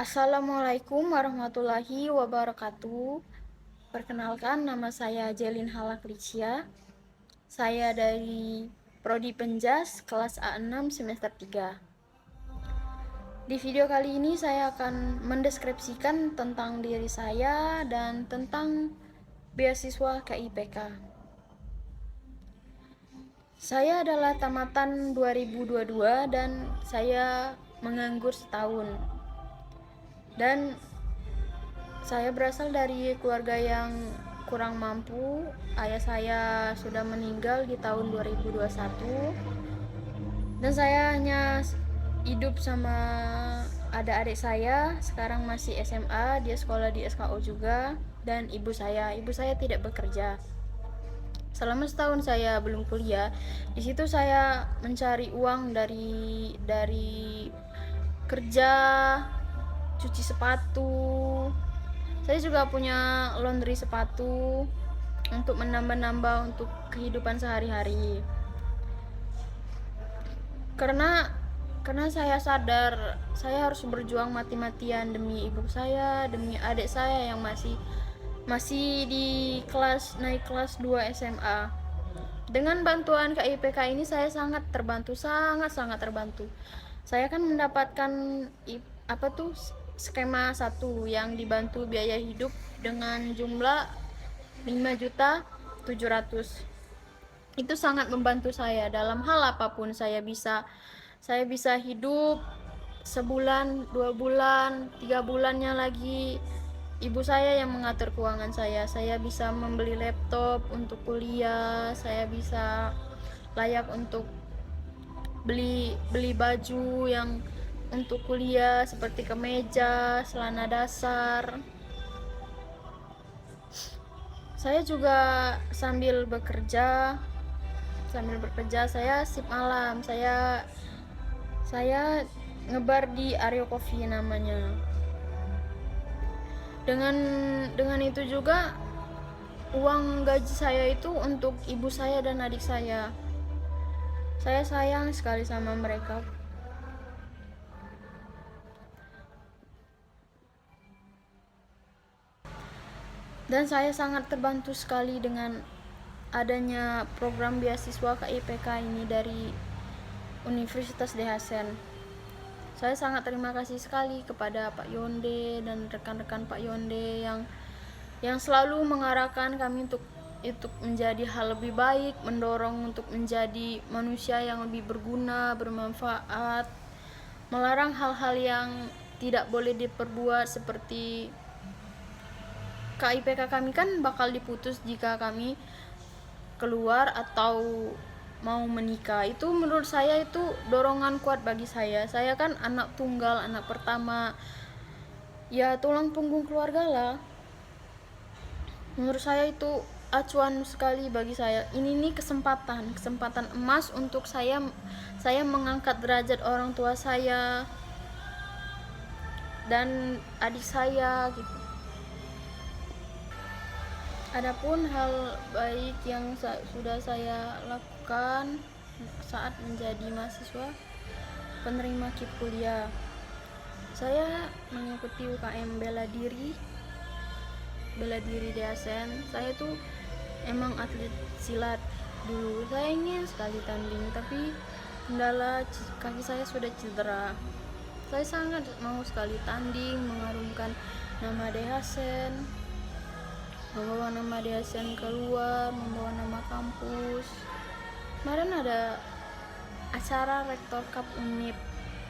Assalamualaikum warahmatullahi wabarakatuh. Perkenalkan, nama saya Jelin Halaklicia. Saya dari Prodi Penjas kelas A6 semester 3. Di video kali ini saya akan mendeskripsikan tentang diri saya dan tentang beasiswa KIPK. Saya adalah tamatan 2022 dan saya menganggur setahun. Dan saya berasal dari keluarga yang kurang mampu. Ayah saya sudah meninggal di tahun 2021. Dan saya hanya hidup sama adik-adik saya. Sekarang masih SMA, dia sekolah di SKO juga. Dan ibu saya tidak bekerja. Selama setahun saya belum kuliah. Di situ saya mencari uang dari kerja, cuci sepatu. Saya juga punya laundry sepatu untuk menambah-nambah untuk kehidupan sehari-hari. Karena saya sadar saya harus berjuang mati-matian demi ibu saya, demi adik saya yang masih di naik kelas 2 SMA. Dengan bantuan KIPK ini saya sangat terbantu. Saya kan mendapatkan skema 1 yang dibantu biaya hidup dengan jumlah 5.700.000. Itu sangat membantu saya dalam hal apapun. Saya bisa hidup sebulan, 2 bulan, 3 bulannya lagi ibu saya yang mengatur keuangan saya. Saya bisa membeli laptop untuk kuliah, saya bisa layak untuk beli baju yang untuk kuliah seperti kemeja, celana dasar. Saya juga sambil bekerja saya sip malam. Saya ngebar di Aryo Coffee namanya. Dengan itu juga uang gaji saya itu untuk ibu saya dan adik saya. Saya sayang sekali sama mereka. Dan saya sangat terbantu sekali dengan adanya program beasiswa KIPK ini dari Universitas Dea Sen. Saya sangat terima kasih sekali kepada Pak Yonde dan rekan-rekan Pak Yonde yang selalu mengarahkan kami untuk menjadi hal lebih baik, mendorong untuk menjadi manusia yang lebih berguna, bermanfaat, melarang hal-hal yang tidak boleh diperbuat. Seperti KIPK kami kan bakal diputus jika kami keluar atau mau menikah. Itu menurut saya itu dorongan kuat bagi saya. Saya kan anak tunggal, anak pertama, ya tulang punggung keluarga lah. Menurut saya itu acuan sekali bagi saya. Ini nih kesempatan emas untuk saya mengangkat derajat orang tua saya dan adik saya gitu. Adapun hal baik yang sudah saya lakukan saat menjadi mahasiswa penerima KIP kuliah, saya mengikuti UKM bela diri Dea Sen. Saya tuh emang atlet silat dulu. Saya ingin sekali tanding, tapi kendala kaki saya sudah cedera. Saya sangat mau sekali tanding, mengharumkan nama Dea Sen, membawa nama Dea Sen keluar, membawa nama kampus. Kemarin ada acara Rektor Cup Unip,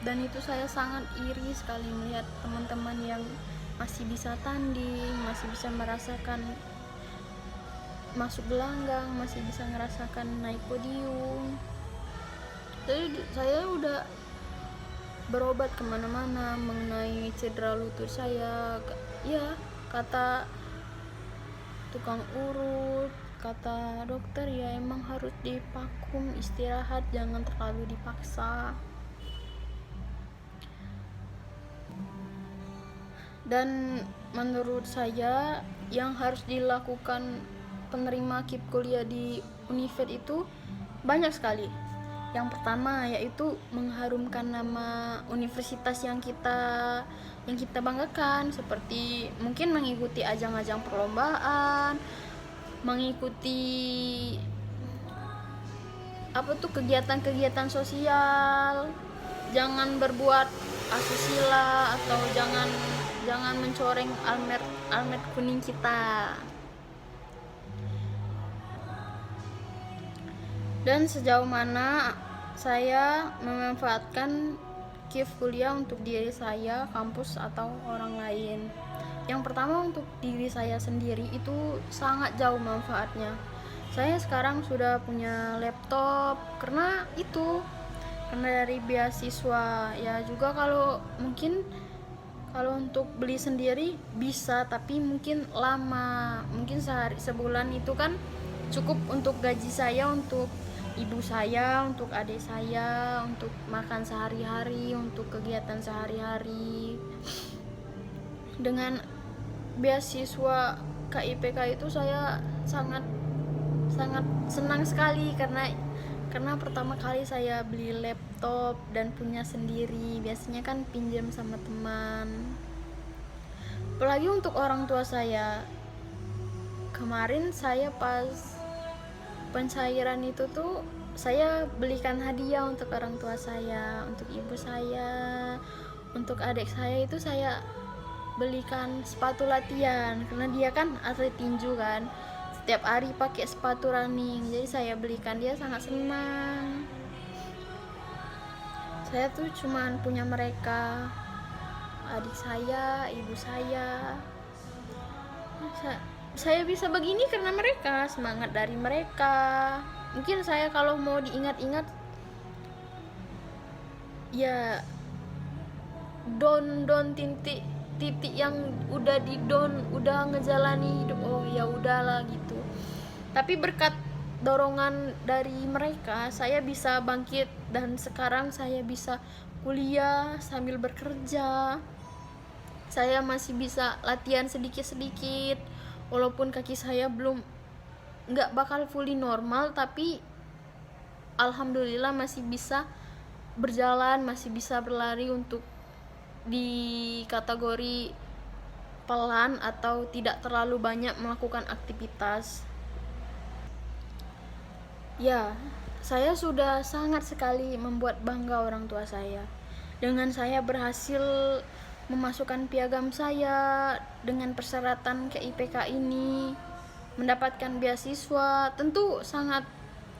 dan itu saya sangat iri sekali melihat teman-teman yang masih bisa tanding, masih bisa merasakan masuk gelanggang, masih bisa ngerasakan naik podium. Jadi saya udah berobat kemana-mana mengenai cedera lutut saya. Ya, kata tukang urut, kata dokter, ya emang harus divakum, istirahat, jangan terlalu dipaksa. Dan menurut saya yang harus dilakukan penerima KIP kuliah di Univet itu banyak sekali. Yang pertama yaitu mengharumkan nama universitas yang kita banggakan, seperti mungkin mengikuti ajang-ajang perlombaan, mengikuti kegiatan-kegiatan sosial. Jangan berbuat asusila atau jangan mencoreng almet kuning kita. Dan sejauh mana saya memanfaatkan KIF kuliah untuk diri saya, kampus, atau orang lain. Yang pertama, untuk diri saya sendiri itu sangat jauh manfaatnya. Saya sekarang sudah punya laptop karena dari beasiswa. Ya juga kalau untuk beli sendiri bisa, tapi mungkin lama, mungkin sebulan itu kan cukup untuk gaji saya, untuk ibu saya, untuk adik saya, untuk makan sehari-hari, untuk kegiatan sehari-hari. Dengan beasiswa KIPK itu saya sangat senang sekali karena pertama kali saya beli laptop dan punya sendiri. Biasanya kan pinjam sama teman. Apalagi untuk orang tua saya, kemarin saya pas pencairan itu tuh saya belikan hadiah untuk orang tua saya, untuk ibu saya, untuk adik saya itu saya belikan sepatu latihan karena dia kan atlet tinju kan, setiap hari pakai sepatu running, jadi saya belikan. Dia sangat senang. Saya tuh cuman punya mereka, adik saya, ibu saya. Saya bisa begini karena mereka, semangat dari mereka. Mungkin saya kalau mau diingat-ingat ya don titik yang udah udah ngejalani hidup, oh ya udahlah gitu. Tapi berkat dorongan dari mereka saya bisa bangkit dan sekarang saya bisa kuliah sambil bekerja. Saya masih bisa latihan sedikit-sedikit, walaupun kaki saya nggak bakal fully normal, tapi alhamdulillah masih bisa berjalan, masih bisa berlari untuk di kategori pelan atau tidak terlalu banyak melakukan aktivitas. Ya, saya sudah sangat sekali membuat bangga orang tua saya dengan saya berhasil memasukkan piagam saya dengan persyaratan KIPK ini, mendapatkan beasiswa. Tentu sangat,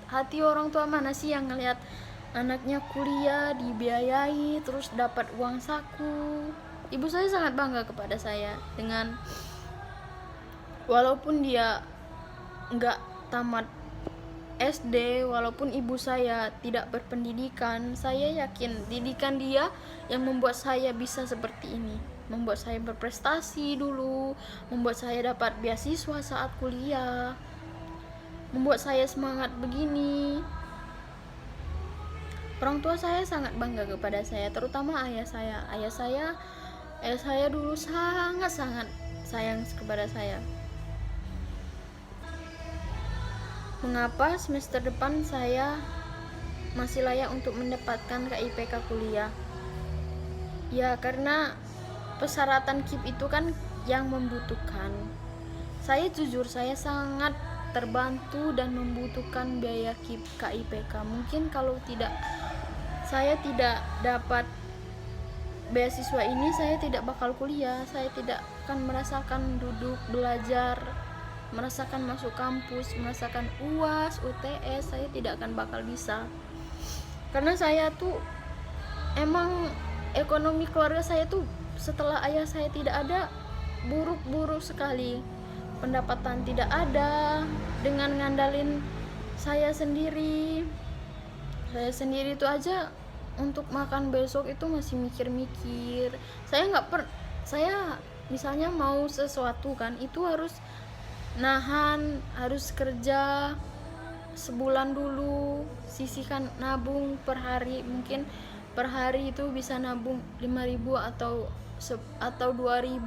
hati orang tua mana sih yang ngelihat anaknya kuliah dibiayai terus dapat uang saku. Ibu saya sangat bangga kepada saya dengan, walaupun dia nggak tamat SD, walaupun ibu saya tidak berpendidikan, saya yakin didikan dia yang membuat saya bisa seperti ini, membuat saya berprestasi dulu, membuat saya dapat beasiswa saat kuliah, membuat saya semangat begini. Orang tua saya sangat bangga kepada saya, terutama ayah saya. Ayah saya dulu sangat sayang kepada saya. Mengapa semester depan saya masih layak untuk mendapatkan KIPK kuliah? Ya karena persyaratan KIP itu kan yang membutuhkan. Saya jujur, saya sangat terbantu dan membutuhkan biaya KIPK. Mungkin kalau saya tidak dapat beasiswa ini, saya tidak bakal kuliah. Saya tidak akan merasakan duduk belajar, merasakan masuk kampus, merasakan UAS, UTS. Saya tidak akan bakal bisa, karena saya tuh emang ekonomi keluarga saya tuh setelah ayah saya tidak ada, buruk sekali. Pendapatan tidak ada, dengan ngandalin saya sendiri itu aja untuk makan besok itu masih mikir-mikir. Saya misalnya mau sesuatu kan, itu harus nahan, harus kerja sebulan dulu, sisihkan, nabung per hari. Mungkin per hari itu bisa nabung 5.000 atau 2.000.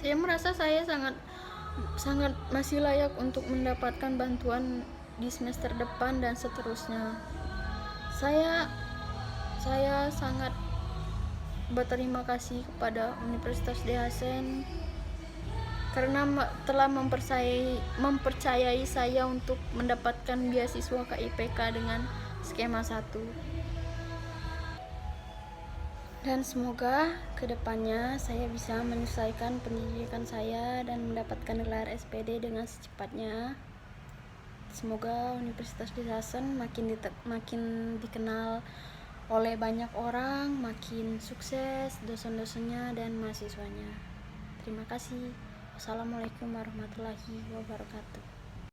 Saya merasa saya sangat masih layak untuk mendapatkan bantuan di semester depan dan seterusnya. Saya sangat berterima kasih kepada Universitas Dehasen karena telah mempercayai saya untuk mendapatkan beasiswa KIPK dengan skema 1. Dan semoga kedepannya saya bisa menyelesaikan pendidikan saya dan mendapatkan gelar SPD dengan secepatnya. Semoga Universitas Dehasen makin dikenal oleh banyak orang, makin sukses dosen-dosennya dan mahasiswanya. Terima kasih. Wassalamualaikum warahmatullahi wabarakatuh.